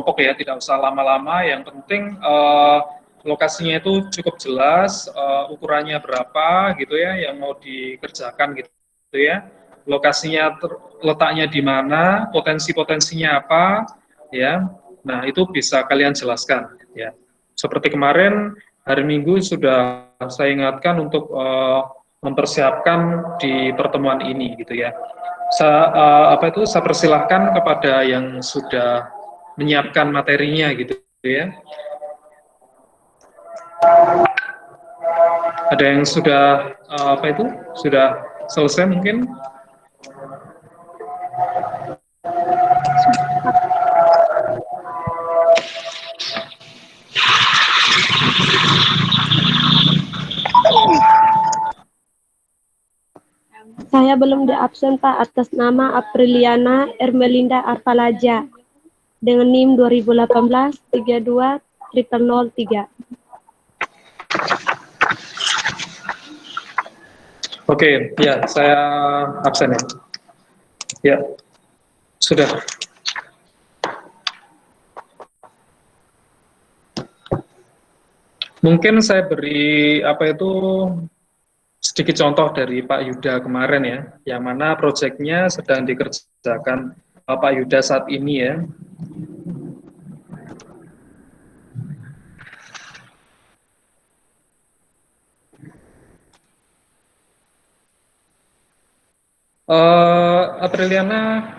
kelompok ya, tidak usah lama-lama. Yang penting lokasinya itu cukup jelas, ukurannya berapa gitu ya, yang mau dikerjakan gitu ya. Lokasinya letaknya di mana, potensi-potensinya apa, ya. Nah itu bisa kalian jelaskan, ya. Seperti kemarin hari Minggu sudah saya ingatkan untuk mempersiapkan di pertemuan ini, gitu ya. Saya persilahkan kepada yang sudah menyiapkan materinya, gitu ya. Ada yang sudah sudah selesai mungkin? Saya belum di absen Pak, atas nama Apriliana Ermelinda Arfalaja dengan NIM 2018 32 0003. Oke, ya saya absen ya. Ya, sudah. Mungkin saya beri sedikit contoh dari Pak Yuda kemarin ya, yang mana proyeknya sedang dikerjakan Pak Yuda saat ini ya.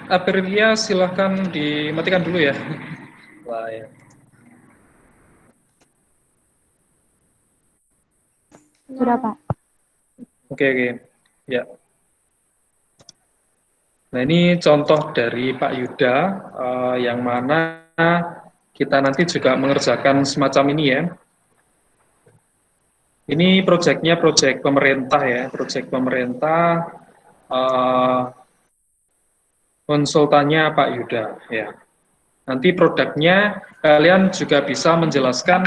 Aprilia silahkan dimatikan dulu ya. Wah, ya. Sudah Pak. Oke, ya. Nah ini contoh dari Pak Yuda yang mana kita nanti juga mengerjakan semacam ini ya. Ini proyeknya proyek pemerintah ya, proyek pemerintah, konsultannya Pak Yuda ya. Nanti produknya kalian juga bisa menjelaskan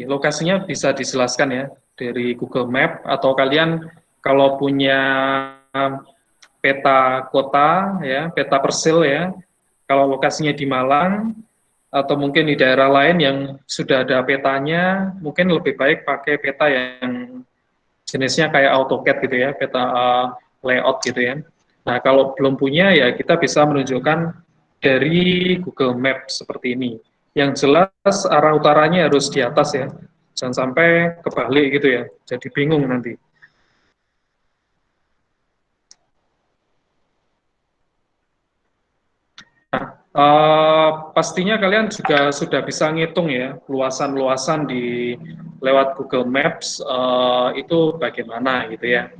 lokasinya bisa dijelaskan ya dari Google Map, atau kalian kalau punya peta kota ya, peta persil ya, kalau lokasinya di Malang atau mungkin di daerah lain yang sudah ada petanya, mungkin lebih baik pakai peta yang jenisnya kayak AutoCAD gitu ya, peta layout gitu ya. Nah kalau belum punya ya kita bisa menunjukkan dari Google Map seperti ini. Yang jelas arah utaranya harus di atas ya, jangan sampai kebalik gitu ya, jadi bingung nanti. Pastinya kalian juga sudah bisa ngitung ya luasan-luasan di lewat Google Maps itu bagaimana gitu ya.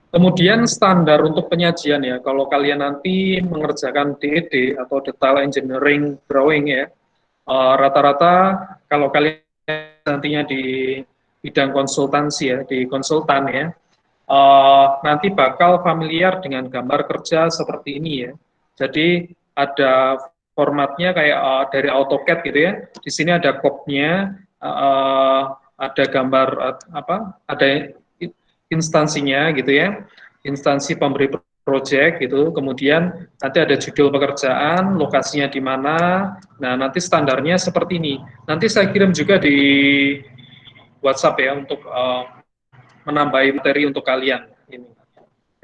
Kemudian standar untuk penyajian ya, kalau kalian nanti mengerjakan DED atau Detail Engineering Drawing ya, rata-rata kalau kalian nantinya di bidang konsultansi ya, di konsultan ya, nanti bakal familiar dengan gambar kerja seperti ini ya. Jadi ada formatnya kayak dari AutoCAD gitu ya. Di sini ada kopnya, ada gambar ada instansinya gitu ya, instansi pemberi project gitu. Kemudian nanti ada judul pekerjaan, lokasinya di mana. Nah nanti standarnya seperti ini. Nanti saya kirim juga di WhatsApp ya untuk menambah materi untuk kalian ini.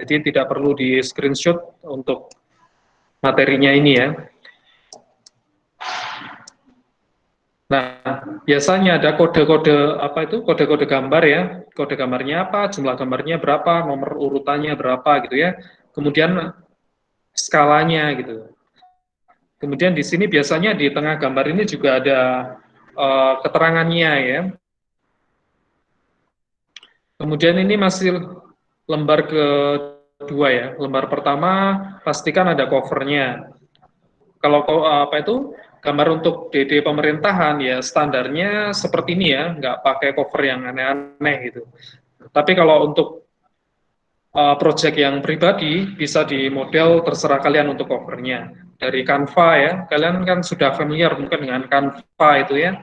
Jadi tidak perlu di screenshot untuk materinya ini ya. Nah, biasanya ada kode-kode kode-kode gambar ya. Kode gambarnya apa, jumlah gambarnya berapa, nomor urutannya berapa gitu ya. Kemudian skalanya gitu. Kemudian di sini biasanya di tengah gambar ini juga ada keterangannya ya. Kemudian ini masih lembar kedua ya. Lembar pertama pastikan ada covernya. Kalau gambar untuk DD pemerintahan ya standarnya seperti ini ya, nggak pakai cover yang aneh-aneh gitu. Tapi kalau untuk project yang pribadi bisa di model terserah kalian untuk covernya. Dari Canva ya, kalian kan sudah familiar mungkin dengan Canva itu ya.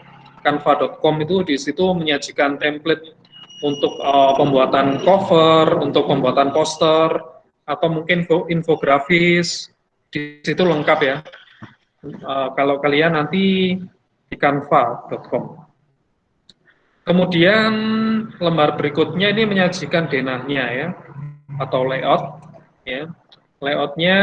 canva.com itu di situ menyajikan template untuk pembuatan cover, untuk pembuatan poster, atau mungkin infografis, di situ lengkap ya. Kalau kalian nanti di canva.com. Kemudian lembar berikutnya ini menyajikan denahnya ya, atau layout ya. Layoutnya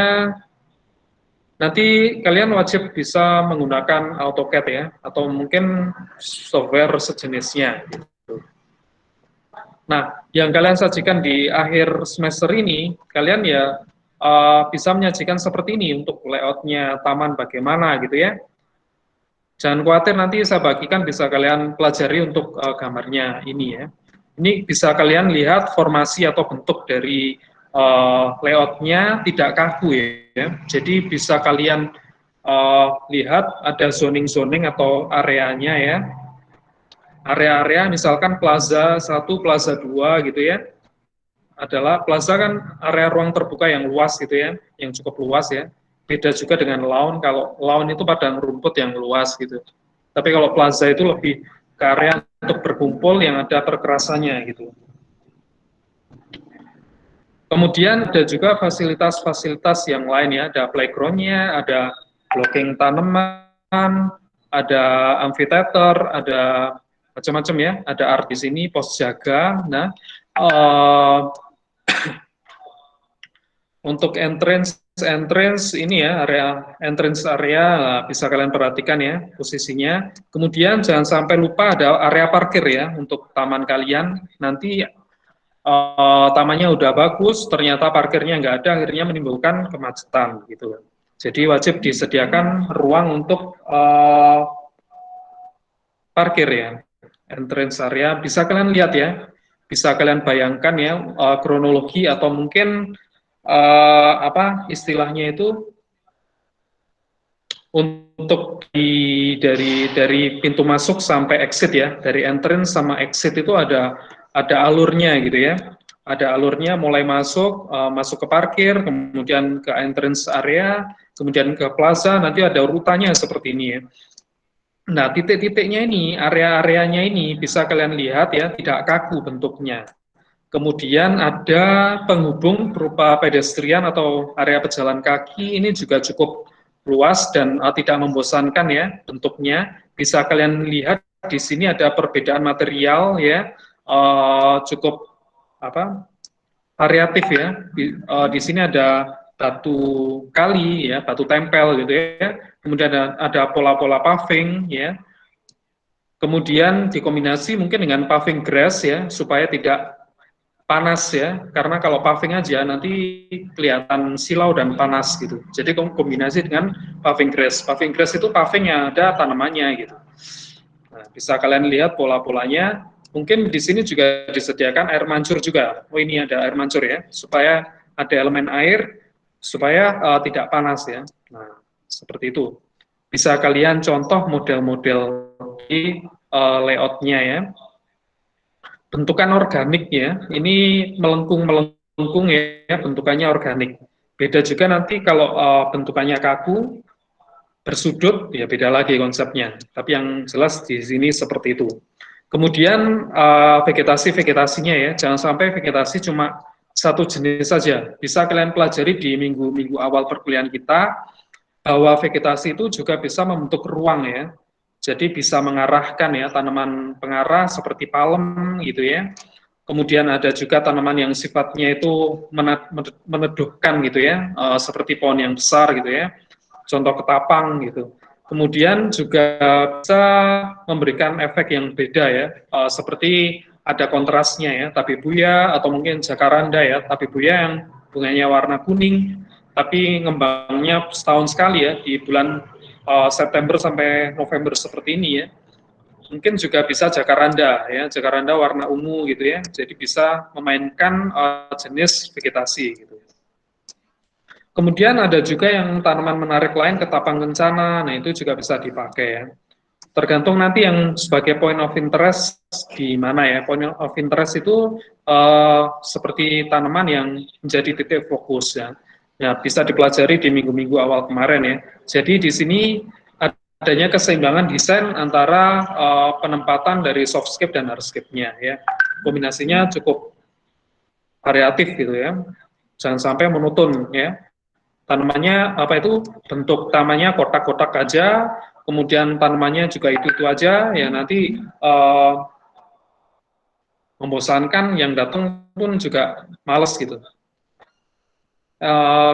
nanti kalian wajib bisa menggunakan AutoCAD ya, atau mungkin software sejenisnya. Gitu. Nah, yang kalian sajikan di akhir semester ini, kalian ya bisa menyajikan seperti ini untuk layoutnya taman bagaimana gitu ya. Jangan khawatir, nanti saya bagikan bisa kalian pelajari untuk gambarnya ini ya. Ini bisa kalian lihat formasi atau bentuk dari layoutnya tidak kaku ya. Jadi bisa kalian lihat ada zoning-zoning atau areanya ya. Area-area misalkan plaza 1, plaza 2 gitu ya. Adalah plaza kan area ruang terbuka yang luas gitu ya, yang cukup luas ya. Beda juga dengan lawn, kalau lawn itu padang rumput yang luas gitu. Tapi kalau plaza itu lebih ke area untuk berkumpul yang ada perkerasannya gitu. Kemudian ada juga fasilitas-fasilitas yang lain ya, ada playground-nya, ada blocking tanaman, ada amphitheater, ada macam-macam ya, ada art di sini, pos jaga. Nah, untuk entrance ini ya, entrance area bisa kalian perhatikan ya posisinya. Kemudian jangan sampai lupa ada area parkir ya untuk taman kalian. Nanti tamannya udah bagus, ternyata parkirnya nggak ada, akhirnya menimbulkan kemacetan gitu. Jadi wajib disediakan ruang untuk parkir ya, entrance area. Bisa kalian lihat ya, bisa kalian bayangkan ya kronologi atau mungkin apa istilahnya itu untuk dari pintu masuk sampai exit ya, dari entrance sama exit itu ada alurnya gitu ya, ada alurnya mulai masuk masuk ke parkir, kemudian ke entrance area, kemudian ke plaza, nanti ada urutannya seperti ini ya. Nah, titik-titiknya ini, area-areanya ini bisa kalian lihat ya, tidak kaku bentuknya. Kemudian ada penghubung berupa pedestrian atau area pejalan kaki, ini juga cukup luas dan tidak membosankan ya bentuknya. Bisa kalian lihat di sini ada perbedaan material ya, cukup apa variatif ya. Di sini ada batu kali ya, batu tempel gitu ya. Kemudian ada pola-pola paving ya. Kemudian dikombinasi mungkin dengan paving grass ya, supaya tidak panas ya, karena kalau paving aja nanti kelihatan silau dan panas gitu. Jadi kombinasi dengan paving grass. Paving grass itu paving yang ada tanamannya gitu. Nah, bisa kalian lihat pola-polanya. Mungkin di sini juga disediakan air mancur juga. Oh, ini ada air mancur ya, supaya ada elemen air, supaya tidak panas ya. Nah, seperti itu. Bisa kalian contoh model-model di layoutnya ya. Bentukan organiknya ini melengkung ya, bentukannya organik. Beda juga nanti kalau bentukannya kaku, bersudut, ya beda lagi konsepnya. Tapi yang jelas di sini seperti itu. Kemudian vegetasinya ya, jangan sampai vegetasi cuma satu jenis saja. Bisa kalian pelajari di minggu-minggu awal perkuliahan kita, bahwa vegetasi itu juga bisa membentuk ruang ya. Jadi bisa mengarahkan ya, tanaman pengarah seperti palem gitu ya. Kemudian ada juga tanaman yang sifatnya itu meneduhkan gitu ya, seperti pohon yang besar gitu ya. Contoh ketapang gitu. Kemudian juga bisa memberikan efek yang beda ya, seperti ada kontrasnya ya, tabebuya atau mungkin jacaranda ya, tabebuya yang bunganya warna kuning, tapi ngembangnya setahun sekali ya, di bulan September sampai November seperti ini ya. Mungkin juga bisa jacaranda ya, jacaranda warna ungu gitu ya. Jadi bisa memainkan jenis vegetasi gitu. Kemudian ada juga yang tanaman menarik lain, ketapang kencana. Nah, itu juga bisa dipakai ya. Tergantung nanti yang sebagai point of interest di mana ya. Point of interest itu seperti tanaman yang menjadi titik fokus ya. Ya, bisa dipelajari di minggu-minggu awal kemarin ya. Jadi di sini adanya keseimbangan desain antara penempatan dari softscape dan hardscape-nya ya. Kombinasinya cukup variatif gitu ya. Jangan sampai monoton ya. Tanamannya apa itu bentuk tamannya kotak-kotak aja, kemudian tanamannya juga itu aja ya, nanti membosankan, yang datang pun juga males gitu.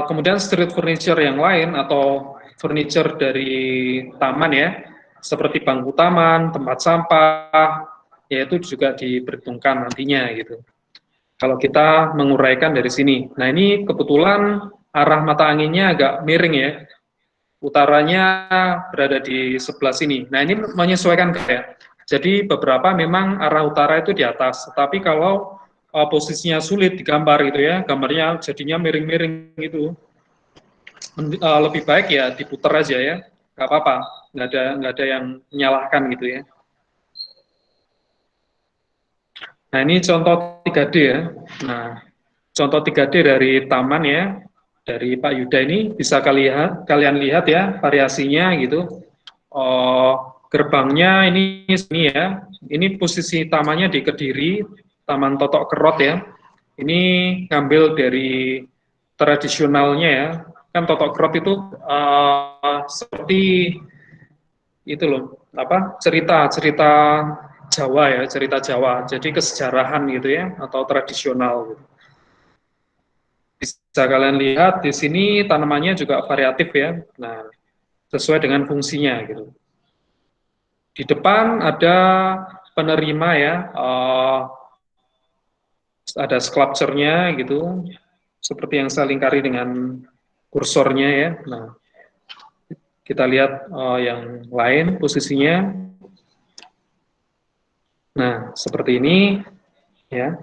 Kemudian street furniture yang lain atau furniture dari taman ya, seperti bangku taman, tempat sampah, ya itu juga diperhitungkan nantinya gitu. Kalau kita menguraikan dari sini. Nah ini kebetulan arah mata anginnya agak miring ya, utaranya berada di sebelah sini. Nah ini menyesuaikan kayak. Jadi beberapa memang arah utara itu di atas, tapi kalau posisinya sulit digambar gitu ya, gambarnya jadinya miring-miring gitu, lebih baik ya diputar aja ya, nggak apa-apa, nggak ada yang menyalahkan gitu ya. Nah ini contoh 3D ya. Nah contoh 3D dari taman ya, dari Pak Yuda ini bisa kalian lihat ya variasinya gitu. Gerbangnya ini ya, ini posisi tamannya di Kediri, Taman Totok Kerot ya. Ini ngambil dari tradisionalnya ya, kan Totok Kerot itu seperti itu loh, apa cerita Jawa ya, cerita Jawa, jadi kesejarahan gitu ya, atau tradisional gitu. Bisa kalian lihat di sini tanamannya juga variatif ya, nah sesuai dengan fungsinya gitu. Di depan ada penerima ya, ada sculpture-nya gitu, seperti yang saya lingkari dengan kursornya ya. Nah, kita lihat yang lain posisinya. Nah, seperti ini ya.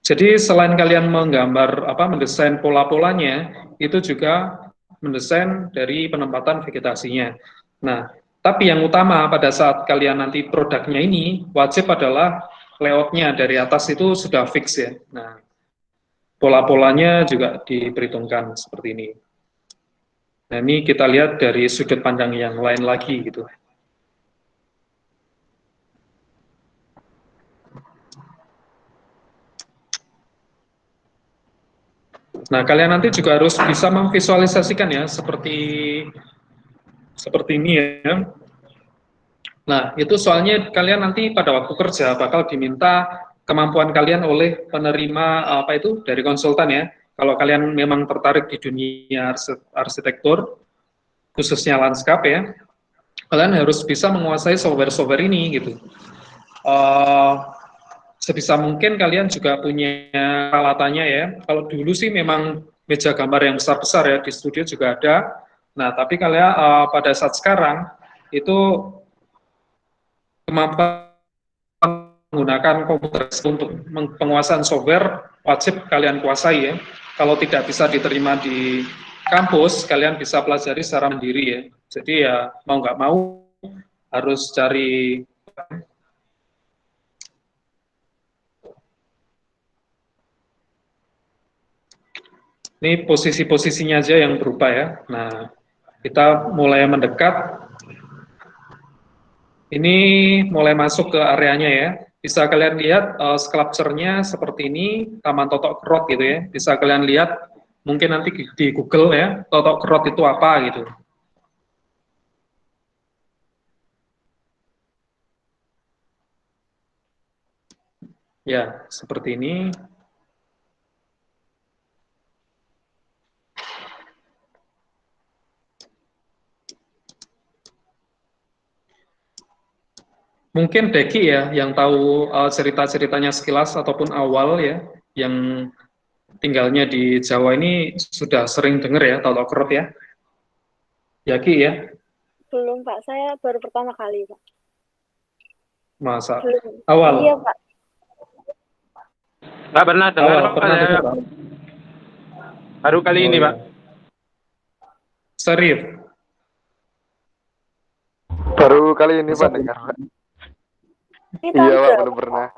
Jadi selain kalian menggambar mendesain pola-polanya, itu juga mendesain dari penempatan vegetasinya. Nah, tapi yang utama pada saat kalian nanti produknya ini wajib adalah layoutnya dari atas itu sudah fix ya. Nah, pola-polanya juga diperhitungkan seperti ini. Nah, ini kita lihat dari sudut pandang yang lain lagi gitu. Nah, kalian nanti juga harus bisa memvisualisasikan ya, seperti ini ya. Nah, itu soalnya kalian nanti pada waktu kerja bakal diminta kemampuan kalian oleh penerima dari konsultan ya. Kalau kalian memang tertarik di dunia arsitektur, khususnya lanskap ya, kalian harus bisa menguasai software-software ini gitu. Sebisa mungkin kalian juga punya peralatannya ya. Kalau dulu sih memang meja gambar yang besar-besar ya, di studio juga ada. Nah, tapi kalian pada saat sekarang itu kemampuan menggunakan komputer untuk penguasaan software wajib kalian kuasai ya. Kalau tidak bisa diterima di kampus, kalian bisa pelajari secara mandiri ya. Jadi ya mau nggak mau harus cari. Ini posisi-posisinya aja yang berubah ya. Nah, kita mulai mendekat. Ini mulai masuk ke areanya ya. Bisa kalian lihat sculpture-nya seperti ini, Taman Totok Kerot gitu ya. Bisa kalian lihat, mungkin nanti di Google ya, Totok Kerot itu apa gitu. Ya, seperti ini. Mungkin Deki ya yang tahu cerita-ceritanya sekilas ataupun awal ya, yang tinggalnya di Jawa ini sudah sering dengar ya Totok Kerot ya. Yaki ya? Belum Pak, saya baru pertama kali Pak. Masa? Belum. Awal? Iya Pak. Nggak pernah dengar awal, Pak, pernah dengar Pak? Baru kali ini ya. Pak. Serius? Baru kali ini Pak dengar Pak. Iya Pak, belum pernah.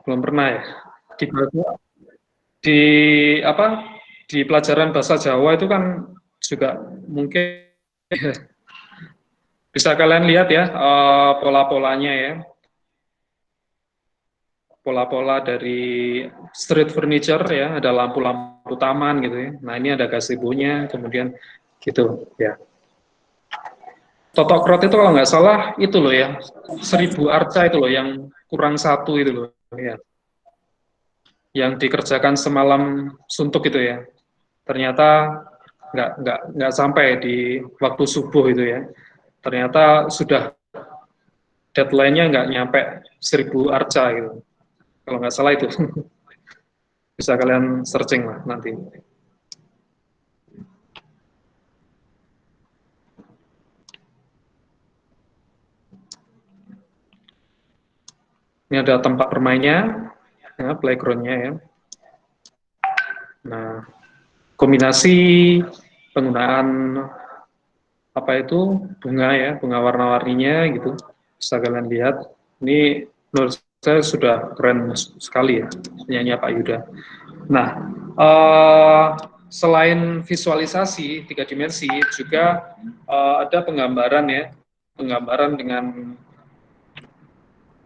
Belum pernah ya. Di pelajaran bahasa Jawa itu kan juga mungkin Bisa kalian lihat ya pola-polanya ya. Pola-pola dari street furniture ya, ada lampu-lampu taman gitu ya. Nah ini ada gazebo-nya, kemudian gitu ya. Totok Krot itu kalau nggak salah itu loh ya, 1000 arca itu loh yang kurang satu itu loh ya, yang dikerjakan semalam suntuk itu ya. Ternyata nggak sampai di waktu subuh itu ya. Ternyata sudah deadline-nya nggak nyampe 1000 arca gitu. Kalau nggak salah itu. Bisa kalian searching lah nanti. Ini ada tempat bermainnya, ya, playground-nya ya. Nah, kombinasi penggunaan apa itu bunga ya, bunga warna-warninya gitu. Bisa kalian lihat. Ini menurut saya sudah keren sekali ya, penyanyi Pak Yuda. Nah, selain visualisasi 3 dimensi, juga ada penggambaran ya, penggambaran dengan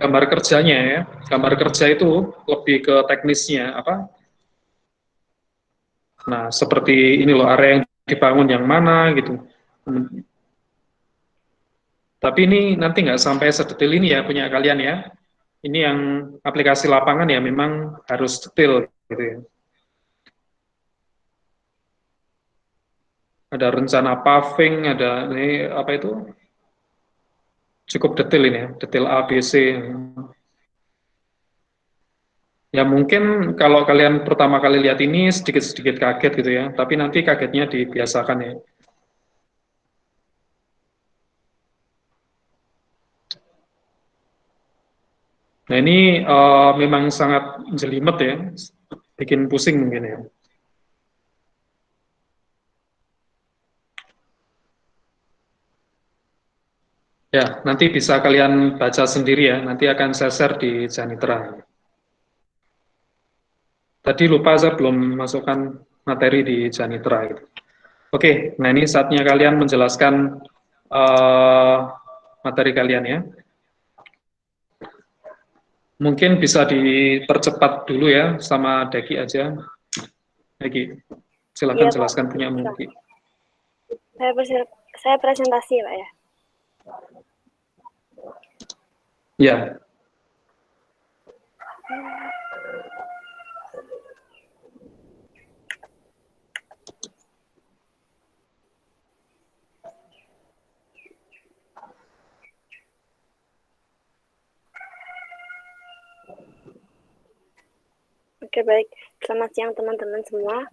gambar kerjanya ya. Gambar kerja itu lebih ke teknisnya apa? Nah, seperti ini loh area yang dibangun yang mana gitu. Tapi ini nanti nggak sampai sedetail ini ya punya kalian ya. Ini yang aplikasi lapangan ya memang harus detail gitu ya. Ada rencana paving, ada ini apa itu cukup detail ini ya, detail A, B, C. Ya mungkin kalau kalian pertama kali lihat ini sedikit-sedikit kaget gitu ya, tapi nanti kagetnya dibiasakan ya. Nah ini memang sangat jelimet ya, bikin pusing mungkin ya. Ya, nanti bisa kalian baca sendiri ya, nanti akan saya share di Janitra. Tadi lupa saya belum masukkan materi di Janitra. Gitu. Oke, nah ini saatnya kalian menjelaskan uh, materi kalian ya. Mungkin bisa dipercepat dulu ya sama Deki aja. Deki, Iya, silakan Pak. jelaskan punya Deki. Saya presentasi, Pak ya. Ya. Oke, baik. Selamat siang teman-teman semua.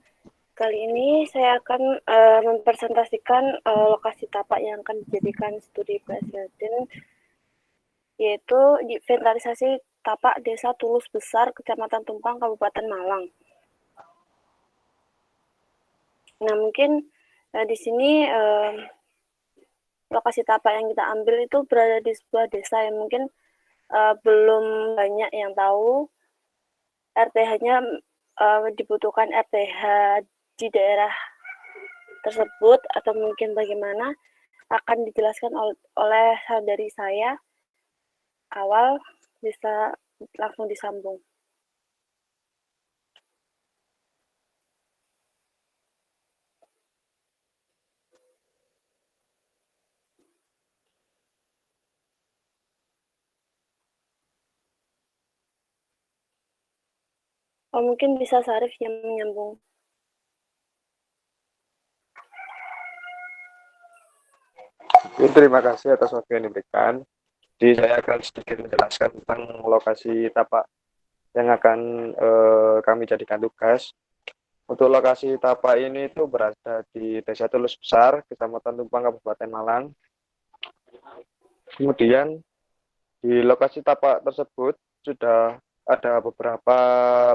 Kali ini saya akan mempresentasikan lokasi tapak yang akan dijadikan studi presiden, yaitu inventarisasi tapak Desa Tulus Besar, Kecamatan Tumpang, Kabupaten Malang. Nah, mungkin di sini lokasi tapak yang kita ambil itu berada di sebuah desa yang mungkin belum banyak yang tahu. RTH-nya dibutuhkan RTH di daerah tersebut atau mungkin bagaimana akan dijelaskan oleh saudari saya awal, bisa langsung disambung. Oh, mungkin bisa Sarif yang menyambung. Terima kasih atas waktu yang diberikan. Jadi saya akan sedikit menjelaskan tentang lokasi tapak yang akan kami jadikan tugas. Untuk lokasi tapak ini itu berada di Desa Tulus Besar, Kecamatan Tumpang, Kabupaten Malang. Kemudian di lokasi tapak tersebut sudah ada beberapa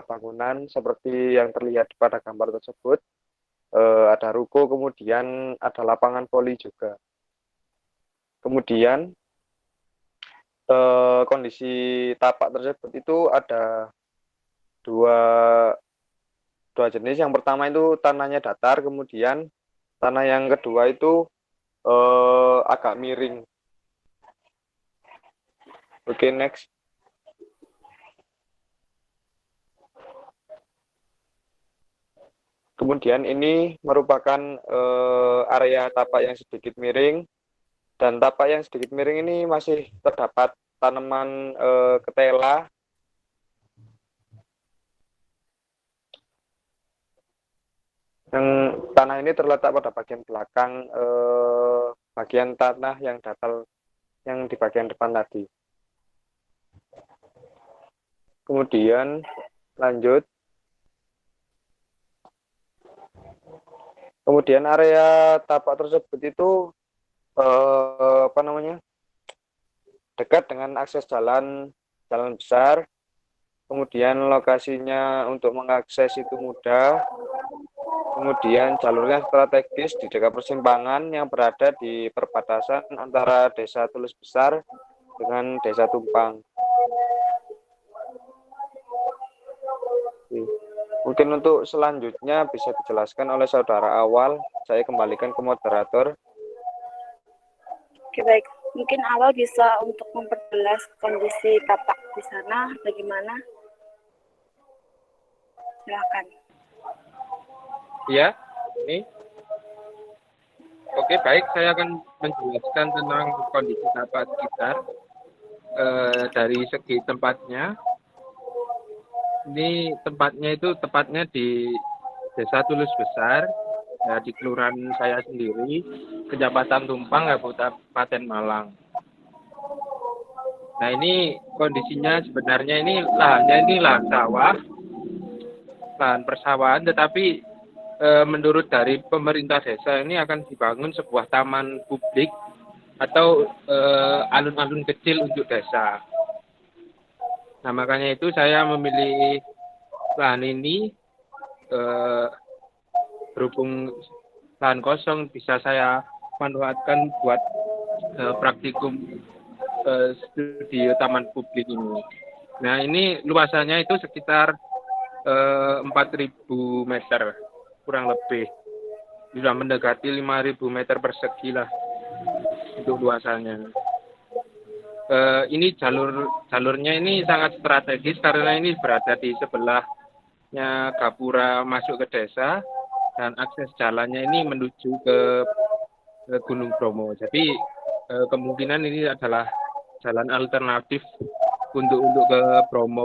bangunan seperti yang terlihat pada gambar tersebut. Ada ruko, kemudian ada lapangan voli juga. Kemudian kondisi tapak tersebut itu ada dua jenis. Yang pertama itu tanahnya datar, kemudian tanah yang kedua itu agak miring. Oke, next. Kemudian ini merupakan area tapak yang sedikit miring, dan tapak yang sedikit miring ini masih terdapat tanaman ketela. Yang tanah ini terletak pada bagian belakang bagian tanah yang datar yang di bagian depan tadi. Kemudian lanjut. Kemudian area tapak tersebut itu dekat dengan akses jalan besar. Kemudian lokasinya untuk mengakses itu mudah. Kemudian jalurnya strategis di dekat persimpangan yang berada di perbatasan antara Desa Tulus Besar dengan Desa Tumpang. Mungkin untuk selanjutnya bisa dijelaskan oleh saudara Awal. Saya kembalikan ke moderator. Oke, baik. Mungkin Awal bisa untuk memperjelas kondisi tapak di sana bagaimana? Silakan. Ya, ini. Oke, baik. Saya akan menjelaskan tentang kondisi tapak sekitar dari segi tempatnya. Ini tempatnya itu tepatnya di Desa Tulus Besar, ya, di kelurahan saya sendiri, Kecamatan Tumpang, Kabupaten Malang. Nah, ini kondisinya sebenarnya ini lahannya ini lahan sawah, lahan persawahan, tetapi menurut dari pemerintah desa ini akan dibangun sebuah taman publik atau alun-alun kecil untuk desa. Nah, makanya itu saya memilih lahan ini, berhubung lahan kosong bisa saya manfaatkan buat praktikum studi taman publik ini. Nah, ini luasannya itu sekitar 4.000 meter, kurang lebih. Sudah mendekati 5.000 meter persegi lah untuk luasannya. Ini jalurnya ini sangat strategis karena ini berada di sebelahnya gapura masuk ke desa, dan akses jalannya ini menuju ke Gunung Bromo. Jadi kemungkinan ini adalah jalan alternatif untuk ke Bromo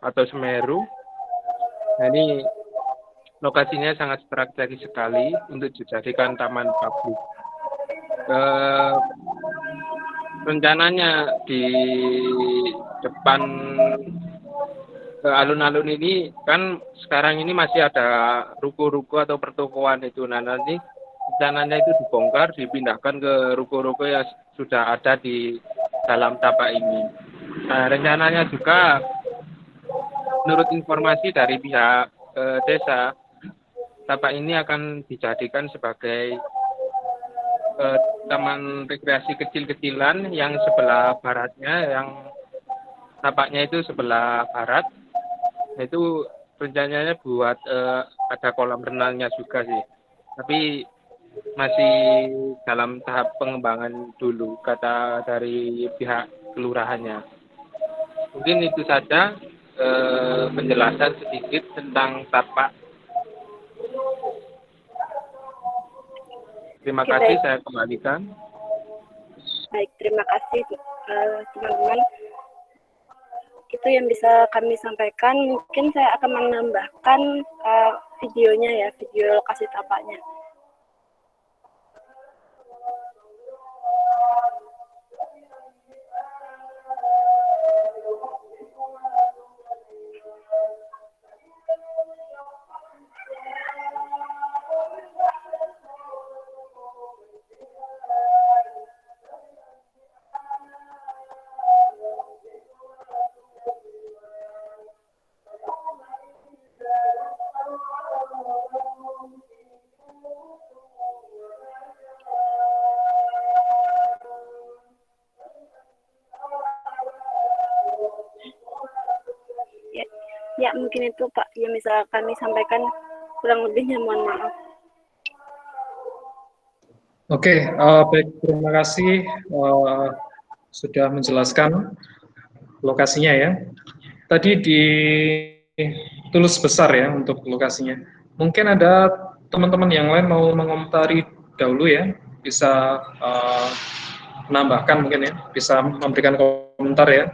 atau Semeru. Nah, ini lokasinya sangat strategis sekali untuk dijadikan taman publik. Rencananya di depan alun-alun ini kan sekarang ini masih ada ruko-ruko atau pertokoan itu. Nah, nanti rencananya itu dibongkar, dipindahkan ke ruko-ruko yang sudah ada di dalam tapak ini. Nah, rencananya juga menurut informasi dari pihak desa, tapak ini akan dijadikan sebagai taman rekreasi kecil-kecilan yang sebelah baratnya, yang tapaknya itu sebelah barat. Itu rencananya buat ada kolam renangnya juga sih, tapi masih dalam tahap pengembangan dulu, kata dari pihak kelurahannya. Mungkin itu saja penjelasan sedikit tentang tapak. Terima kasih, saya kembalikan. Baik, terima kasih teman-teman. Itu yang bisa kami sampaikan. Mungkin saya akan menambahkan videonya ya, video lokasi tapaknya. Ya, mungkin itu Pak yang bisa kami sampaikan, kurang lebihnya mohon maaf. Oke, baik, terima kasih sudah menjelaskan lokasinya ya. Tadi di Tulus Besar ya untuk lokasinya. Mungkin ada teman-teman yang lain mau mengomentari dahulu ya, bisa menambahkan mungkin ya, bisa memberikan komentar ya.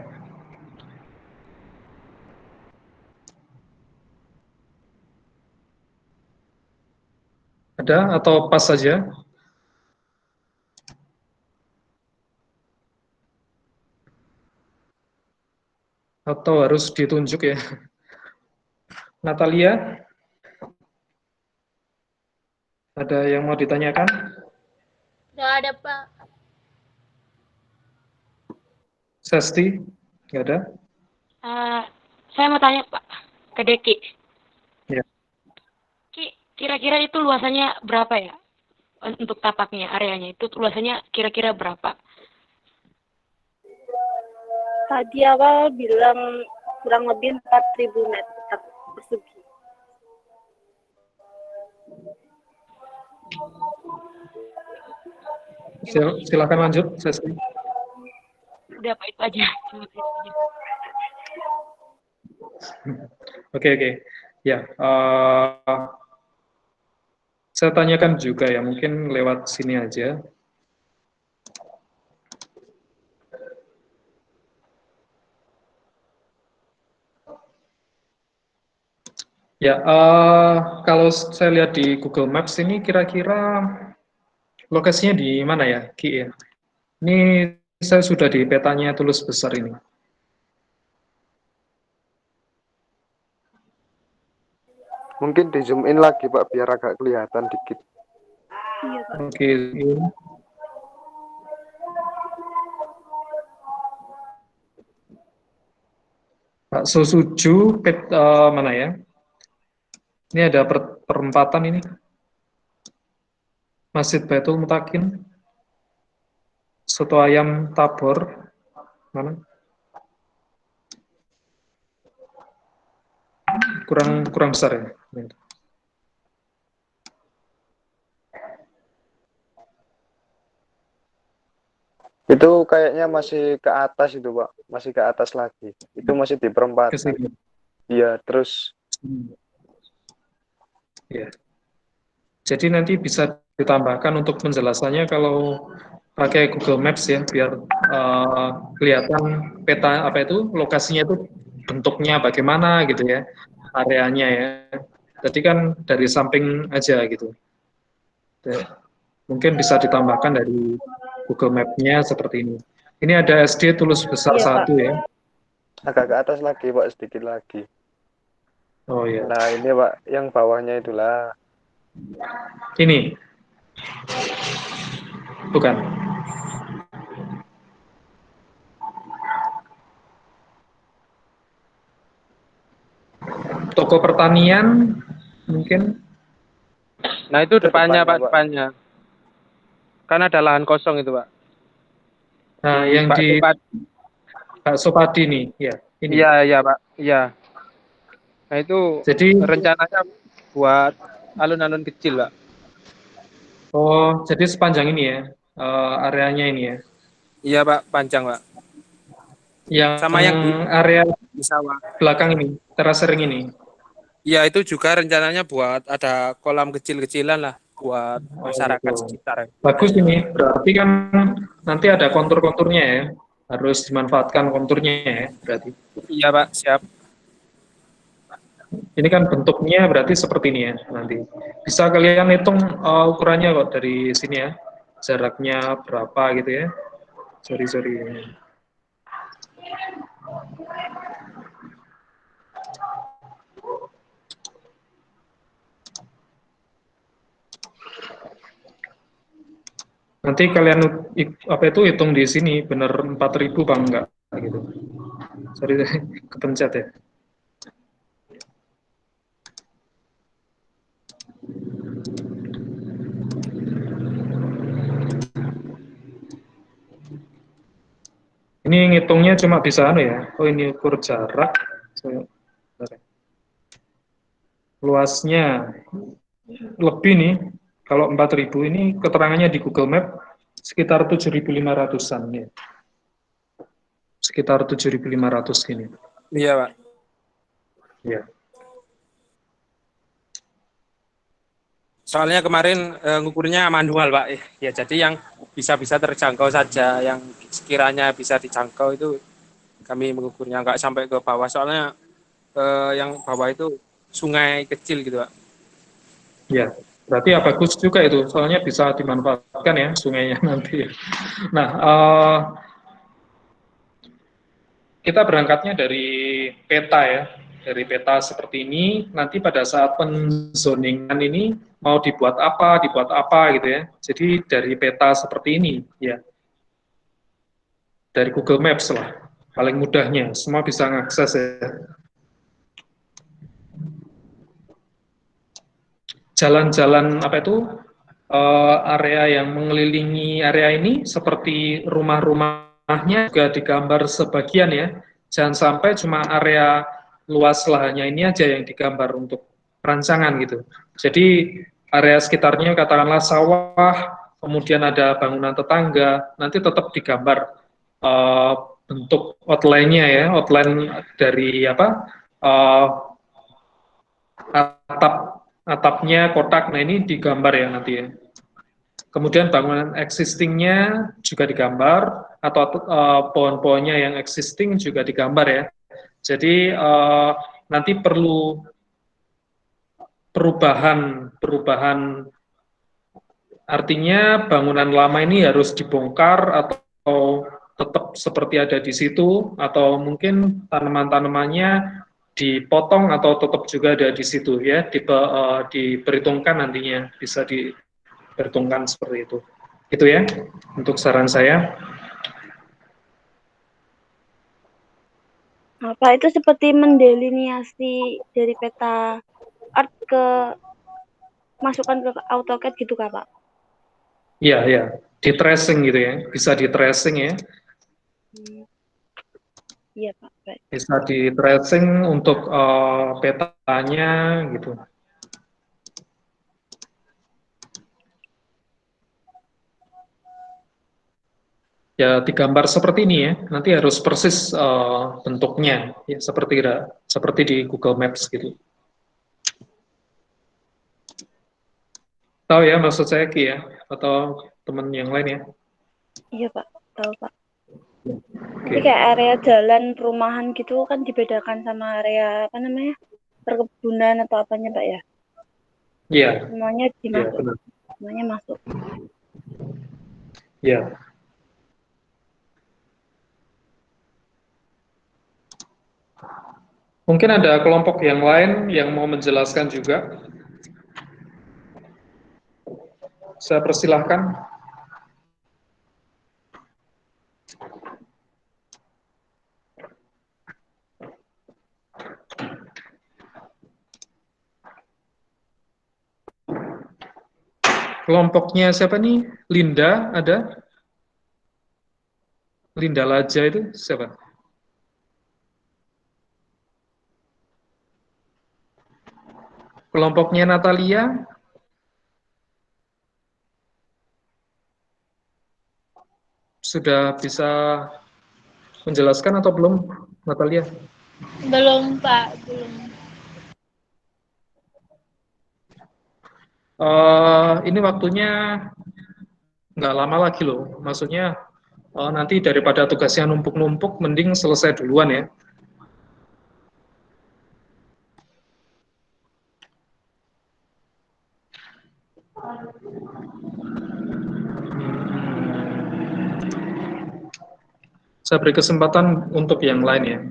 Ada atau pas saja? Atau harus ditunjuk ya? Natalia, ada yang mau ditanyakan? Nggak ada, Pak. Sesti, nggak ada? Saya mau tanya, Pak, ke Deki. Ya. Ki, kira-kira itu luasannya berapa ya? Untuk tapaknya, areanya itu luasannya kira-kira berapa? Tadi awal bilang kurang lebih 4.000 meter persegi. Silakan lanjut, Sesti. Udah, Pak, itu aja. Oke. Ya, saya tanyakan juga ya, mungkin lewat sini aja. Ya, kalau saya lihat di Google Maps ini kira-kira lokasinya di mana ya, Ki ya? Ini saya sudah di petanya Tulus Besar ini. Mungkin di zoom in lagi Pak biar agak kelihatan dikit. Iya, Pak. Oke, ini. Pak Sosuju, mana ya? Ini ada perempatan ini. Masjid Baitul Mutakin. Soto ayam Tabor. Mana? Kurang besar ya. Itu kayaknya masih ke atas itu Pak, masih ke atas lagi. Itu masih di perempatan. Iya, terus. Ya. Jadi nanti bisa ditambahkan untuk penjelasannya kalau pakai Google Maps ya, biar kelihatan peta apa itu lokasinya itu bentuknya bagaimana gitu ya, areanya ya. Jadi kan dari samping aja gitu. Mungkin bisa ditambahkan dari Google Map-nya seperti ini. Ini ada SD Tulus Besar Iya, 1 ya. Agak ke atas lagi Pak, sedikit lagi. Oh ya. Nah ini Pak, yang bawahnya itulah. Ini. Bukan. Toko pertanian mungkin. Nah itu depannya Pak, depannya. Kan ada lahan kosong itu Pak. Nah, yang di Bakso Padi nih, ya. Ini. Iya Pak, iya. Nah itu jadi rencananya buat alun-alun kecil Pak. Oh, jadi sepanjang ini ya, areanya ini ya? Iya Pak, panjang Pak. Yang sama yang di area di sawah belakang ini, teras ring ini. Iya, itu juga rencananya buat ada kolam kecil-kecilan lah buat masyarakat sekitar. Bagus ini, berarti kan nanti ada kontur-konturnya ya, harus dimanfaatkan konturnya ya, berarti. Iya Pak, siap. Ini kan bentuknya berarti seperti ini ya nanti. Bisa kalian hitung ukurannya kok dari sini ya, jaraknya berapa gitu ya. Sorry. Nanti kalian apa itu hitung di sini benar 4.000 bang enggak gitu. Sorry kepencet ya. Ini ngitungnya cuma bisa ya. Oh ini ukur jarak. Luasnya lebih nih Kalau 4.000 ini keterangannya di Google Map sekitar 7.500-an ya. Sekitar 7.500 gini. Iya, Pak. Ya. Soalnya kemarin ngukurnya manual, Pak. Ya, jadi yang bisa terjangkau saja, yang sekiranya bisa dijangkau itu kami mengukurnya, nggak sampai ke bawah. Soalnya yang bawah itu sungai kecil gitu, Pak. Ya, berarti ya bagus juga itu, soalnya bisa dimanfaatkan ya sungainya nanti. Nah, kita berangkatnya dari peta ya, dari peta seperti ini, nanti pada saat penzoningan ini mau dibuat apa gitu ya. Jadi dari peta seperti ini ya, dari Google Maps lah, paling mudahnya, semua bisa mengakses ya. Jalan-jalan apa itu, area yang mengelilingi area ini seperti rumah-rumahnya juga digambar sebagian ya. Jangan sampai cuma area luas lahannya ini aja yang digambar untuk perancangan gitu. Jadi area sekitarnya katakanlah sawah, kemudian ada bangunan tetangga, nanti tetap digambar bentuk outline-nya ya, outline dari apa, atapnya kotak. Nah ini digambar ya nanti ya. Kemudian bangunan existingnya juga digambar, atau pohon-pohonnya yang existing juga digambar ya. Jadi nanti perlu perubahan, artinya bangunan lama ini harus dibongkar atau tetap seperti ada di situ, atau mungkin tanaman-tanamannya dipotong atau tetap juga ada di situ ya, diperhitungkan nantinya, bisa diperhitungkan seperti itu. Itu ya untuk saran saya. Apa itu seperti mendeliniasi dari peta art ke masukkan ke AutoCAD gitu Kak, Pak? Iya, ya, di tracing gitu ya, bisa di tracing ya. Iya Pak, baik. Bisa di tracing untuk petanya gitu. Ya digambar seperti ini ya, nanti harus persis bentuknya ya, seperti di Google Maps gitu. Tahu ya maksud saya Ki ya, atau teman yang lain ya? Iya Pak, tahu Pak. Oke. Jadi kayak area jalan perumahan gitu kan dibedakan sama area apa namanya, perkebunan atau apanya Pak ya? Iya. Semuanya dimasuk, Ya, semuanya masuk. Ya. Mungkin ada kelompok yang lain yang mau menjelaskan juga. Saya persilahkan. Kelompoknya siapa nih? Linda ada? Linda Laja itu siapa? Kelompoknya Natalia? Sudah bisa menjelaskan atau belum, Natalia? Belum, Pak. Belum. Ini waktunya nggak lama lagi loh. Maksudnya nanti daripada tugasnya numpuk-numpuk, mending selesai duluan ya. Saya beri kesempatan untuk yang lain ya.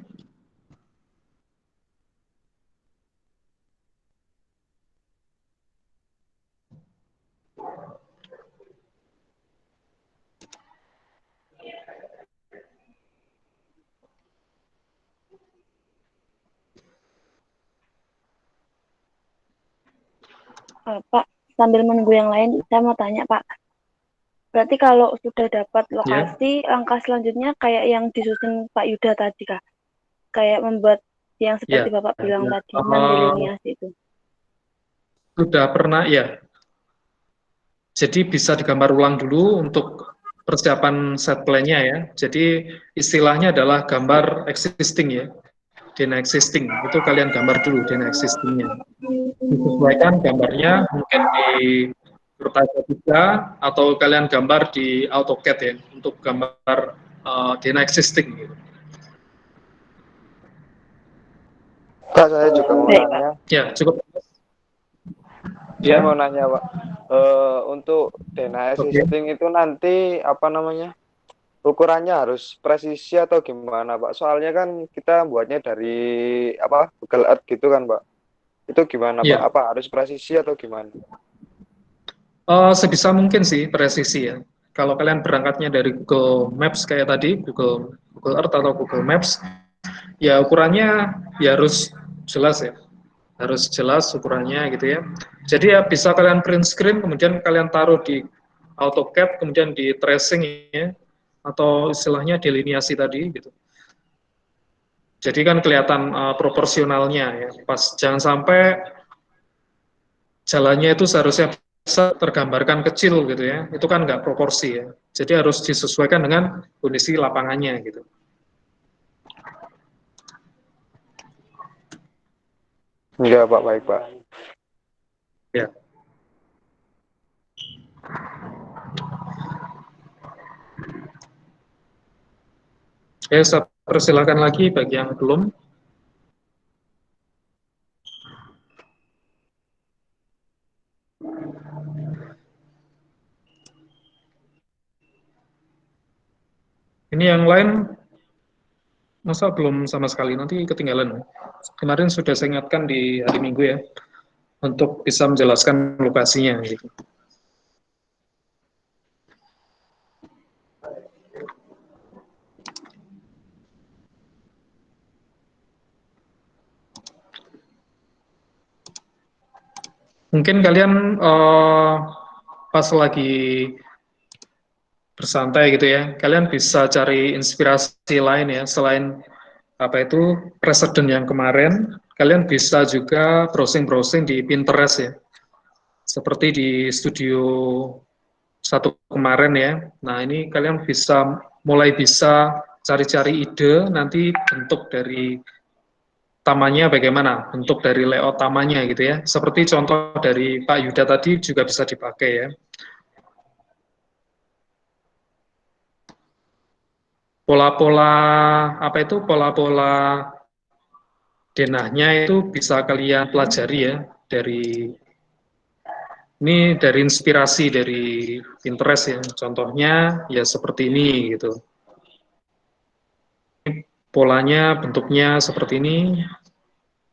Pak, sambil menunggu yang lain, saya mau tanya Pak. Berarti kalau sudah dapat lokasi, langkah selanjutnya kayak yang disusun Pak Yuda tadi Kak? Kayak membuat yang seperti Bapak bilang tadi, mendelineasi itu. Sudah pernah ya. Jadi bisa digambar ulang dulu untuk persiapan set plan-nya ya. Jadi istilahnya adalah gambar existing ya. Dena existing, itu kalian gambar dulu dena existing-nya. Disesuaikan gambarnya mungkin di Vertigo 3 atau kalian gambar di AutoCAD ya untuk gambar dena existing gitu. Kak, saya juga mau Baik, Pak. nanya. Ya, cukup. Saya Ya, mau nanya, Pak. Untuk dena oke. existing itu nanti apa namanya? Ukurannya harus presisi atau gimana, Pak? Soalnya kan kita buatnya dari apa? Google Earth gitu kan, Pak. Itu gimana, Pak? Ya, Apa harus presisi atau gimana? sebisa mungkin sih presisi ya. Kalau kalian berangkatnya dari Google Maps kayak tadi, Google Earth atau Google Maps, ya ukurannya ya harus jelas ya. Harus jelas ukurannya gitu ya. Jadi ya bisa kalian print screen, kemudian kalian taruh di AutoCAD, kemudian di tracing ya, atau istilahnya deliniasi tadi gitu. Jadi kan kelihatan proporsionalnya ya. Pas jangan sampai jalannya itu seharusnya bisa tergambarkan kecil gitu ya. Itu kan nggak proporsi ya. Jadi harus disesuaikan dengan kondisi lapangannya gitu. Enggak, Pak. Baik, Pak. Ya. Ya, saya persilakan lagi bagi yang belum. Ini yang lain masa belum sama sekali, nanti ketinggalan. Kemarin sudah saya ingatkan di hari Minggu ya, untuk bisa menjelaskan lokasinya. Gitu. Mungkin kalian pas lagi bersantai gitu ya, kalian bisa cari inspirasi lain ya, selain apa itu presiden yang kemarin, kalian bisa juga browsing-browsing di Pinterest ya, seperti di studio satu kemarin ya. Nah ini kalian bisa cari-cari ide nanti bentuk dari tamannya bagaimana, bentuk dari layout tamannya gitu ya. Seperti contoh dari Pak Yuda tadi juga bisa dipakai ya. Pola-pola apa itu pola-pola denahnya itu bisa kalian pelajari ya dari ini dari inspirasi dari Pinterest ya. Contohnya ya seperti ini gitu. Polanya bentuknya seperti ini.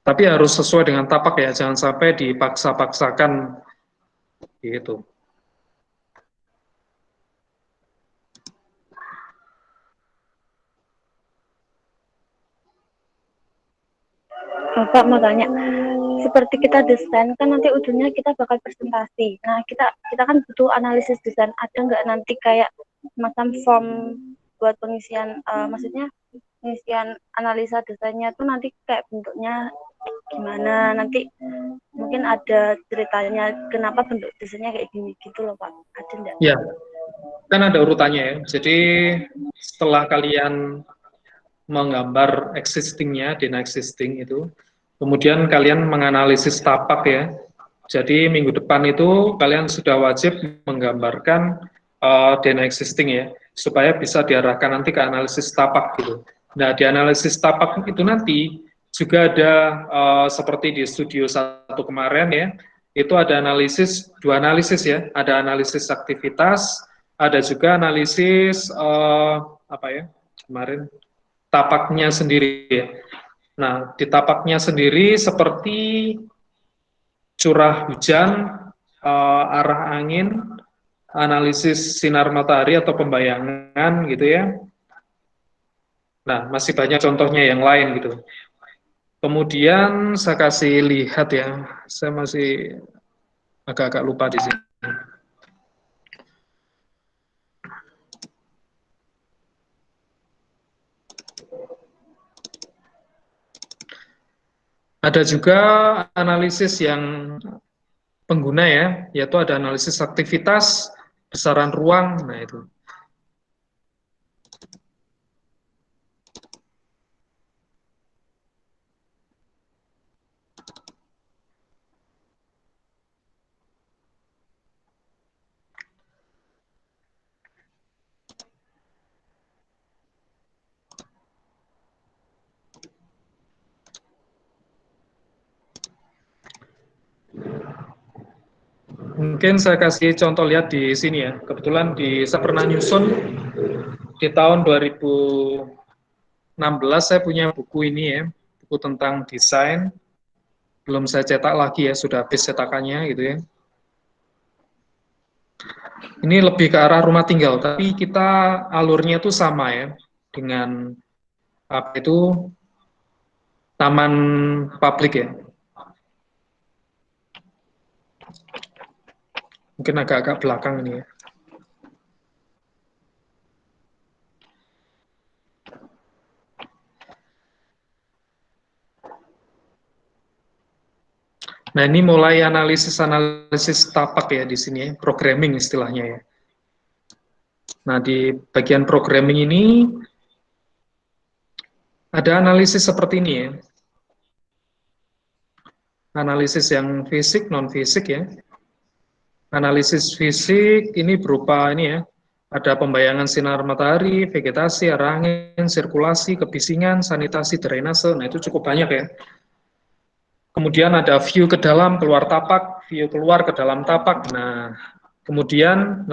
Tapi harus sesuai dengan tapak ya, jangan sampai dipaksa-paksakan gitu. Bapak mau tanya, seperti kita desain kan nanti ujungnya kita bakal presentasi. Nah kita kan butuh analisis desain. Ada nggak nanti kayak macam form buat pengisian, maksudnya pengisian analisa desainnya tuh nanti kayak bentuknya gimana? Nanti mungkin ada ceritanya kenapa bentuk desainnya kayak gini gitu loh Pak. Ada nggak? Ya, kan ada urutannya ya. Jadi setelah kalian menggambar existingnya, dena existing itu, kemudian kalian menganalisis tapak ya. Jadi minggu depan itu kalian sudah wajib menggambarkan dena existing ya, supaya bisa diarahkan nanti ke analisis tapak gitu. Nah di analisis tapak itu nanti juga ada seperti di studio satu kemarin ya, itu ada dua analisis ya, ada analisis aktivitas, ada juga analisis apa ya kemarin tapaknya sendiri ya. Nah, di tapaknya sendiri seperti curah hujan, arah angin, analisis sinar matahari atau pembayangan gitu ya. Nah, masih banyak contohnya yang lain gitu. Kemudian saya kasih lihat ya, saya masih agak-agak lupa di sini. Ada juga analisis yang pengguna ya, yaitu ada analisis aktivitas, besaran ruang, nah itu. Mungkin saya kasih contoh lihat di sini ya. Kebetulan saya pernah nyusun di tahun 2016 saya punya buku ini ya, buku tentang desain. Belum saya cetak lagi ya, sudah habis cetakannya gitu ya. Ini lebih ke arah rumah tinggal, tapi kita alurnya itu sama ya dengan apa itu taman publik ya. Mungkin agak-agak belakang ini ya. Nah, ini mulai analisis tapak ya di sini ya, programming istilahnya ya. Nah, di bagian programming ini ada analisis seperti ini ya. Analisis yang fisik, non-fisik ya. Analisis fisik ini berupa ini ya, ada pembayangan sinar matahari, vegetasi, arah angin, sirkulasi, kebisingan, sanitasi, drainase, nah itu cukup banyak ya. Kemudian ada view ke dalam, keluar tapak, view keluar ke dalam tapak. Nah, kemudian,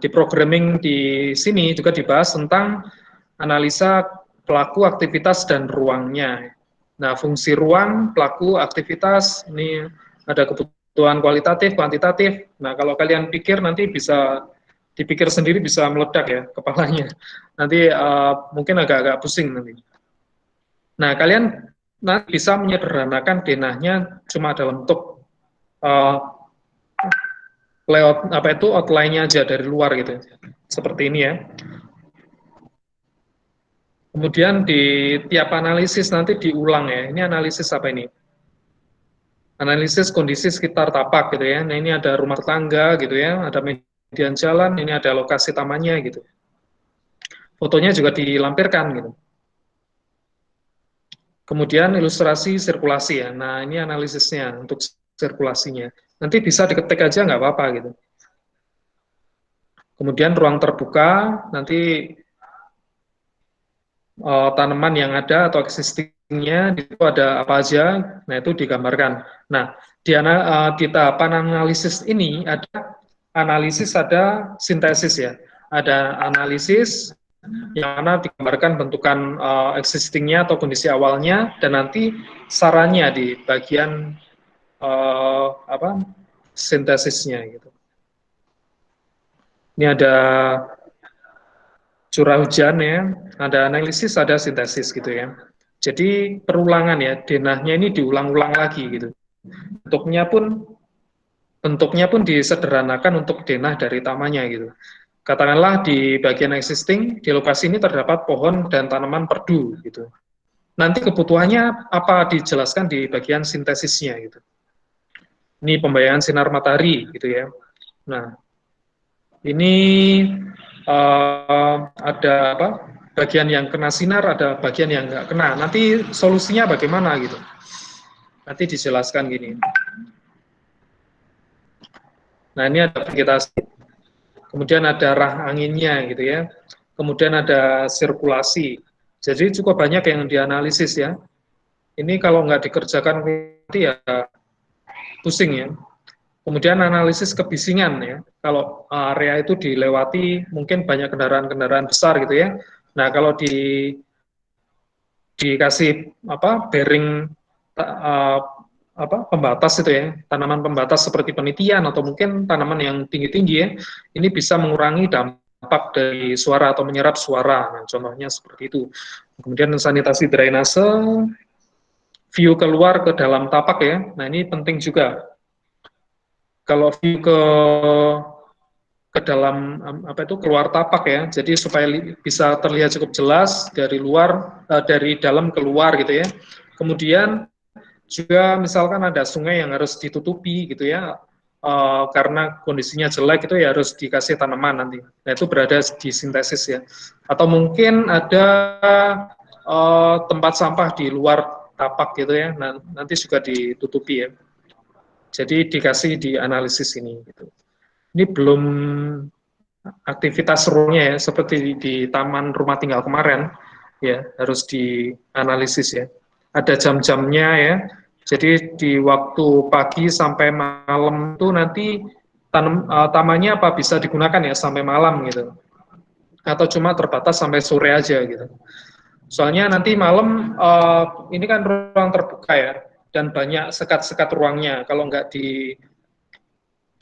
di programming di sini juga dibahas tentang analisa pelaku, aktivitas, dan ruangnya. Nah, fungsi ruang, pelaku, aktivitas, ini ada kebutuhan kualitatif, kuantitatif. Nah, kalau kalian pikir nanti bisa dipikir sendiri bisa meledak ya kepalanya. Nanti mungkin agak-agak pusing nanti. Nah, kalian nanti bisa menyederhanakan denahnya cuma dalam bentuk layout outline-nya aja dari luar gitu. Seperti ini ya. Kemudian di tiap analisis nanti diulang ya. Ini analisis apa ini? Analisis kondisi sekitar tapak gitu ya. Nah, ini ada rumah tangga gitu ya, ada median jalan, ini ada lokasi tamannya gitu. Fotonya juga dilampirkan gitu. Kemudian ilustrasi sirkulasi ya. Nah, ini analisisnya untuk sirkulasinya. Nanti bisa diketik aja nggak apa-apa gitu. Kemudian ruang terbuka, nanti tanaman yang ada atau existingnya itu ada apa aja, nah itu digambarkan. Nah, di tahapan analisis ini ada analisis, ada sintesis ya. Ada analisis yang mana digambarkan bentukan existingnya atau kondisi awalnya, dan nanti sarannya di bagian sintesisnya gitu. Ini ada curah hujan ya, ada analisis, ada sintesis gitu ya. Jadi perulangan ya, denahnya ini diulang-ulang lagi gitu. Bentuknya pun disederhanakan untuk denah dari tamannya gitu. Katakanlah di bagian existing, di lokasi ini terdapat pohon dan tanaman perdu gitu. Nanti kebutuhannya apa dijelaskan di bagian sintesisnya gitu. Ini pembayangan sinar matahari gitu ya. Nah, ini ada apa? Bagian yang kena sinar, ada bagian yang nggak kena. Nanti solusinya bagaimana gitu? Nanti dijelaskan gini. Nah, ini ada vegetasi. Kemudian ada arah anginnya gitu ya. Kemudian ada sirkulasi. Jadi cukup banyak yang dianalisis ya. Ini kalau nggak dikerjakan nanti ya pusing ya. Kemudian analisis kebisingan ya. Kalau area itu dilewati mungkin banyak kendaraan-kendaraan besar gitu ya. Nah, kalau dikasih bearing pembatas itu ya, tanaman pembatas seperti penitian atau mungkin tanaman yang tinggi-tinggi ya, ini bisa mengurangi dampak dari suara atau menyerap suara. Nah, contohnya seperti itu. Kemudian sanitasi drainase, view keluar ke dalam tapak ya. Nah, ini penting juga. Kalau view ke dalam keluar tapak ya, jadi supaya bisa terlihat cukup jelas dari luar, dari dalam keluar gitu ya. Kemudian juga misalkan ada sungai yang harus ditutupi gitu ya, karena kondisinya jelek itu ya harus dikasih tanaman nanti. Nah itu berada di sintesis ya. Atau mungkin ada tempat sampah di luar tapak gitu ya. Nah, nanti juga ditutupi ya. Jadi dikasih di analisis ini. Gitu. Ini belum aktivitas ruangnya ya, seperti di taman rumah tinggal kemarin ya harus dianalisis ya. Ada jam-jamnya ya. Jadi di waktu pagi sampai malam itu nanti tamannya apa bisa digunakan ya sampai malam gitu. Atau cuma terbatas sampai sore aja gitu. Soalnya nanti malam ini kan ruang terbuka ya dan banyak sekat-sekat ruangnya. Kalau nggak di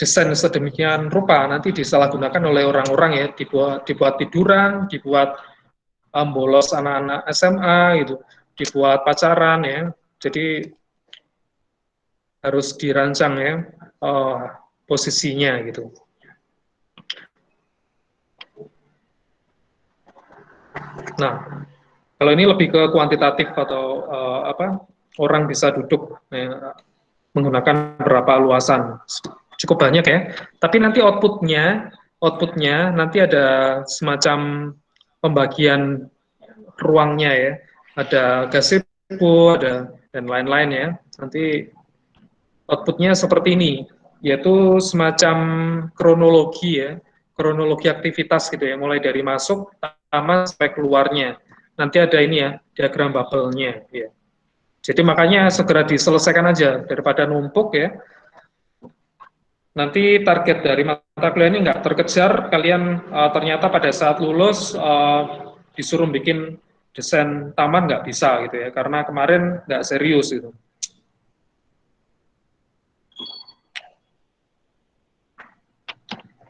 desain sedemikian rupa nanti disalahgunakan oleh orang-orang ya, dibuat tiduran, dibuat bolos anak-anak SMA gitu, dibuat pacaran ya. Jadi harus dirancang ya posisinya gitu. Nah, kalau ini lebih ke kuantitatif atau orang bisa duduk menggunakan berapa luasan, cukup banyak ya. Tapi nanti outputnya nanti ada semacam pembagian ruangnya ya. Ada gazebo, ada dan lain-lain ya. Nanti outputnya seperti ini, yaitu semacam kronologi ya, kronologi aktivitas gitu ya, mulai dari masuk sama sampai keluarnya. Nanti ada ini ya, diagram bubble-nya ya. Jadi makanya segera diselesaikan aja daripada numpuk ya. Nanti target dari mata kuliah ini nggak terkejar, kalian ternyata pada saat lulus disuruh bikin desain taman nggak bisa gitu ya, karena kemarin nggak serius gitu.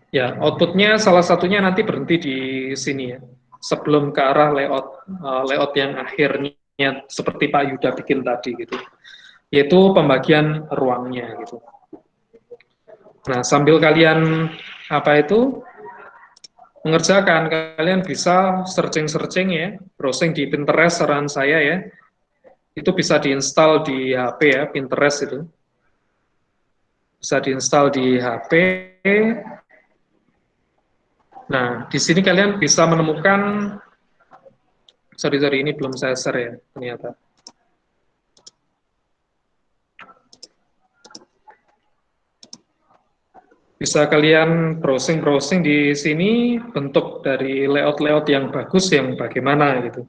Ya, outputnya salah satunya nanti berhenti di sini ya, sebelum ke arah layout yang akhirnya seperti Pak Yuda bikin tadi gitu, yaitu pembagian ruangnya gitu. Nah, sambil kalian mengerjakan, kalian bisa searching ya, browsing di Pinterest saran saya ya, itu bisa diinstal di HP ya, Pinterest itu bisa diinstal di HP. Nah, di sini kalian bisa menemukan, sorry ini belum saya share ya, ternyata. Bisa kalian browsing di sini bentuk dari layout yang bagus yang bagaimana gitu.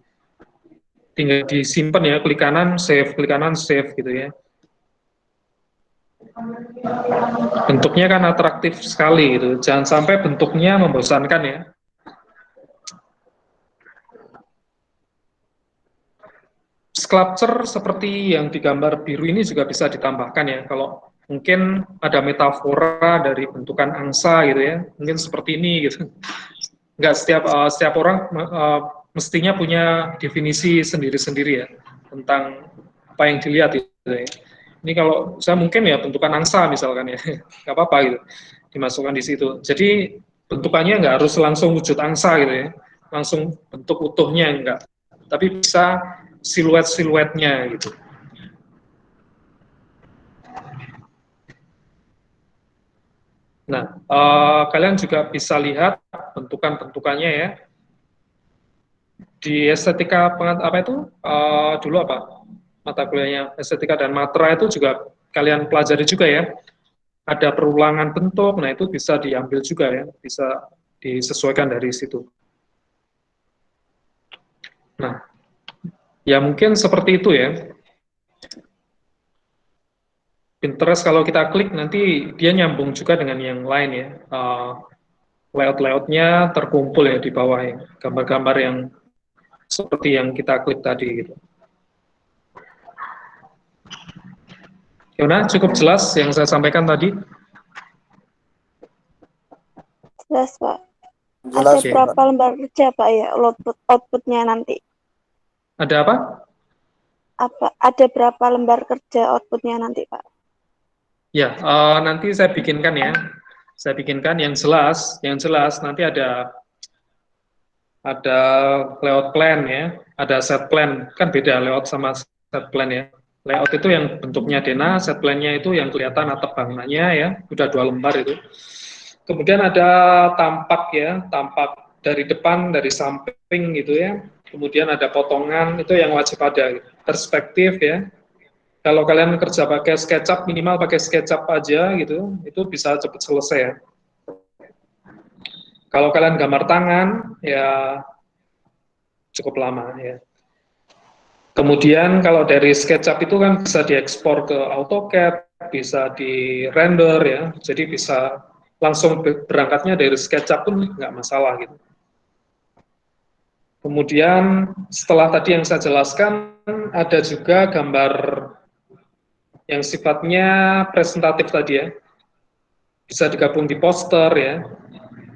Tinggal disimpan ya, klik kanan save gitu ya. Bentuknya kan atraktif sekali gitu. Jangan sampai bentuknya membosankan ya. Sculpture seperti yang di gambar biru ini juga bisa ditambahkan ya. Kalau mungkin ada metafora dari bentukan angsa gitu ya. Mungkin seperti ini gitu. Enggak setiap orang mestinya punya definisi sendiri-sendiri ya tentang apa yang dilihat gitu ya. Ini kalau saya mungkin ya bentukan angsa misalkan ya, nggak apa-apa gitu, dimasukkan di situ. Jadi bentukannya nggak harus langsung wujud angsa gitu ya, langsung bentuk utuhnya enggak, tapi bisa siluet-siluetnya gitu. Nah, kalian juga bisa lihat bentukan-bentukannya ya. Di estetika dulu mata kuliahnya estetika dan matra itu juga kalian pelajari juga ya. Ada perulangan bentuk, nah itu bisa diambil juga ya, bisa disesuaikan dari situ. Nah, ya mungkin seperti itu ya. Pinterest kalau kita klik nanti dia nyambung juga dengan yang lain ya. Layout-layoutnya terkumpul ya di bawah ya, gambar-gambar yang seperti yang kita klik tadi gitu. Yona, cukup jelas yang saya sampaikan tadi? Jelas, Pak. Jelas, ada berapa lembar kerja, Pak, ya, outputnya nanti? Ada apa? Ada berapa lembar kerja outputnya nanti, Pak? Ya, nanti saya bikinkan ya. Saya bikinkan yang jelas nanti ada layout plan ya, ada set plan, kan beda layout sama set plan ya. Layout itu yang bentuknya denah, set plan-nya itu yang kelihatan atap bangunannya ya, udah 2 lembar itu. Kemudian ada tampak ya, tampak dari depan, dari samping gitu ya. Kemudian ada potongan, itu yang wajib ada. Perspektif ya. Kalau kalian kerja pakai SketchUp, minimal pakai SketchUp aja gitu, itu bisa cepat selesai ya. Kalau kalian gambar tangan, ya cukup lama ya. Kemudian kalau dari SketchUp itu kan bisa diekspor ke AutoCAD, bisa di render ya, jadi bisa langsung berangkatnya dari SketchUp pun nggak masalah gitu. Kemudian setelah tadi yang saya jelaskan, ada juga gambar yang sifatnya presentatif tadi ya, bisa digabung di poster ya.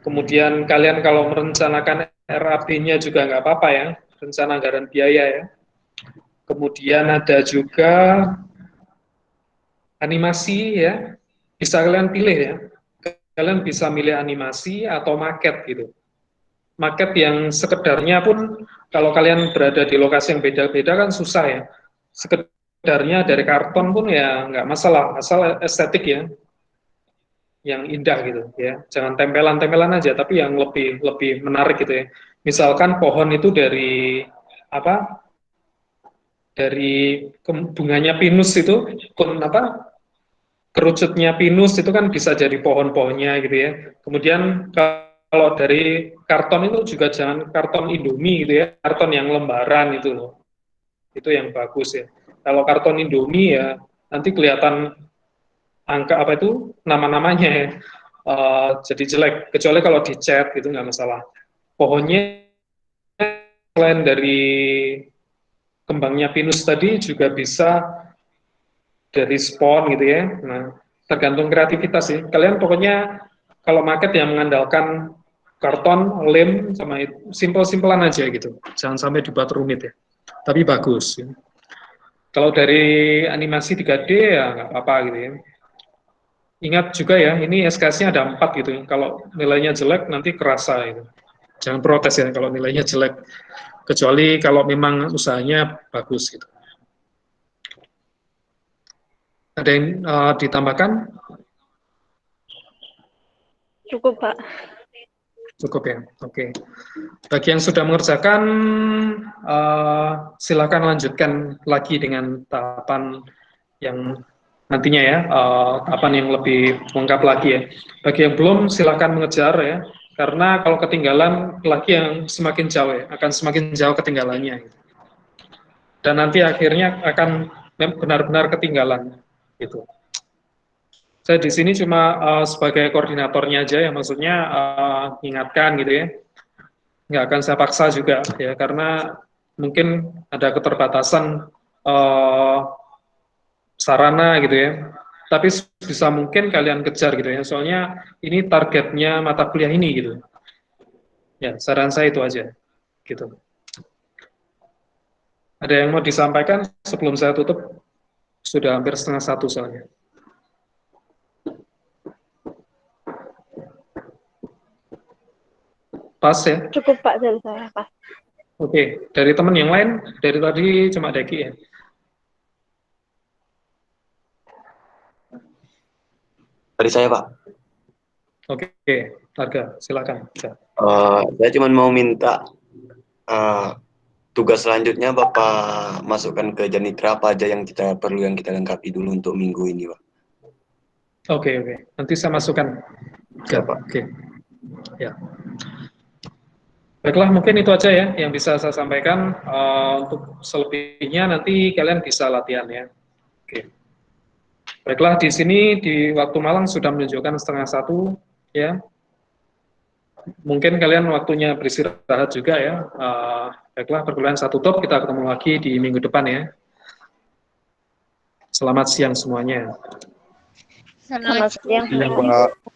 Kemudian kalian kalau merencanakan RAB-nya juga nggak apa-apa ya, rencana anggaran biaya ya. Kemudian ada juga animasi ya, bisa kalian pilih ya. Kalian bisa milih animasi atau maket gitu. Maket yang sekedarnya pun kalau kalian berada di lokasi yang beda-beda kan susah ya. Sekedarnya dari karton pun ya nggak masalah, asal estetik ya, yang indah gitu ya. Jangan tempelan-tempelan aja, tapi yang lebih menarik gitu ya. Misalkan pohon itu dari apa? Dari bunganya pinus itu, kerucutnya pinus itu kan bisa jadi pohon-pohonnya gitu ya. Kemudian kalau dari karton itu juga jangan karton Indomie gitu ya, karton yang lembaran itu loh. Itu yang bagus ya. Kalau karton Indomie ya nanti kelihatan angka apa itu nama-namanya ya. Jadi jelek. Kecuali kalau dicat gitu nggak masalah. Pohonnya selain dari kembangnya pinus tadi juga bisa dari spon gitu ya. Nah, tergantung kreativitas sih. Kalian pokoknya kalau market yang mengandalkan karton, lem, sama simpel-simpelan aja gitu. Jangan sampai dibuat rumit ya. Tapi bagus. Ya. Kalau dari animasi 3D ya nggak apa-apa gitu ya. Ingat juga ya, ini SKS-nya ada 4 gitu. Kalau nilainya jelek nanti kerasa gitu. Jangan protes ya kalau nilainya jelek. Kecuali kalau memang usahanya bagus gitu. Ada yang ditambahkan? Cukup, Pak. Cukup ya, oke. Bagi yang sudah mengerjakan, silakan lanjutkan lagi dengan tahapan yang nantinya ya, tahapan yang lebih lengkap lagi ya. Bagi yang belum, silakan mengejar ya, karena kalau ketinggalan, lagi yang semakin jauh ya, akan semakin jauh ketinggalannya. Dan nanti akhirnya akan benar-benar ketinggalan gitu. Saya di sini cuma sebagai koordinatornya aja ya, maksudnya ingatkan gitu ya. Nggak akan saya paksa juga ya, karena mungkin ada keterbatasan sarana gitu ya. Tapi bisa mungkin kalian kejar gitu ya, soalnya ini targetnya mata kuliah ini gitu. Ya, saran saya itu aja gitu. Ada yang mau disampaikan sebelum saya tutup? Sudah hampir 12:30 soalnya. Pas ya? Cukup, Pak, dari saya, Pak. Oke, dari teman yang lain, dari tadi cuma Deki ya? Dari saya, Pak. Oke, Harga, silakan. Saya cuma mau minta tugas selanjutnya Bapak masukkan ke Janitra apa aja yang kita perlu, yang kita lengkapi dulu untuk minggu ini, Pak. Oke. Nanti saya masukkan. Ya, Pak. Oke. Ya. Baiklah, mungkin itu aja ya yang bisa saya sampaikan. Untuk selebihnya nanti kalian bisa latihan ya. Oke. Baiklah, di sini di waktu Malang sudah menunjukkan 12:30 ya. Mungkin kalian waktunya beristirahat juga ya. Baiklah, perkuliahan saya tutup. Kita ketemu lagi di minggu depan ya. Selamat siang semuanya. Selamat siang. Pak.